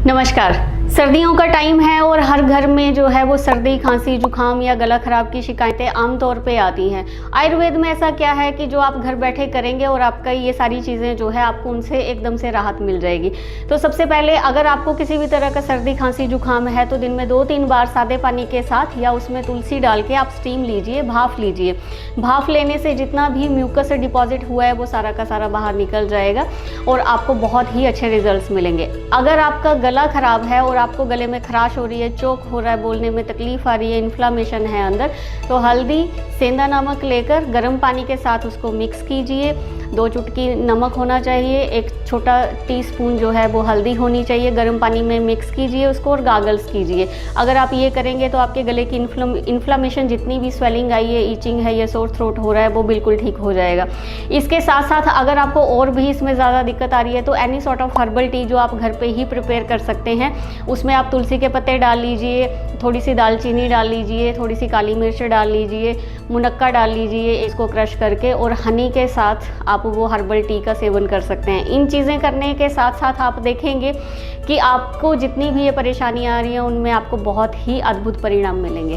नमस्कार। सर्दियों का टाइम है और हर घर में जो है वो सर्दी, खांसी, जुकाम या गला खराब की शिकायतें आम तौर पे आती हैं। आयुर्वेद में ऐसा क्या है कि जो आप घर बैठे करेंगे और आपका ये सारी चीज़ें जो है आपको उनसे एकदम से राहत मिल जाएगी। तो सबसे पहले अगर आपको किसी भी तरह का सर्दी, खांसी, जुकाम है तो दिन में 2-3 बार सादे पानी के साथ या उसमें तुलसी डाल के आप स्टीम लीजिए, भाप लीजिए। भाप लेने से जितना भी म्यूकस डिपॉजिट हुआ है वो सारा का सारा बाहर निकल जाएगा और आपको बहुत ही अच्छे रिजल्ट्स मिलेंगे। अगर आपका गला खराब है और आपको गले में खराश हो रही है, चोक हो रहा है, बोलने में तकलीफ आ रही है, इन्फ्लामेशन है अंदर, तो हल्दी, सेंधा नमक लेकर गर्म पानी के साथ उसको मिक्स कीजिए। 2 चुटकी नमक होना चाहिए, 1 छोटा टीस्पून जो है वो हल्दी होनी चाहिए। गर्म पानी में मिक्स कीजिए उसको और गागल्स कीजिए। अगर आप ये करेंगे तो आपके गले की इन्फ्लामेशन, जितनी भी स्वेलिंग आई है, ईचिंग है या सोर थ्रोट हो रहा है, वो बिल्कुल ठीक हो जाएगा। इसके साथ साथ अगर आपको और भी इसमें ज़्यादा दिक्कत आ रही है तो any sort of herbal tea जो आप घर पे ही प्रिपेयर कर सकते हैं, उसमें आप तुलसी के पत्ते डाल लीजिए, थोड़ी सी दालचीनी डाल लीजिए, थोड़ी सी काली मिर्च डाल लीजिए, मुनक्का डाल लीजिए, इसको क्रश करके, और हनी के साथ आप वो हर्बल टी का सेवन कर सकते हैं। इन चीज़ें करने के साथ साथ आप देखेंगे कि आपको जितनी भी ये परेशानियाँ आ रही हैं उनमें आपको बहुत ही अद्भुत परिणाम मिलेंगे।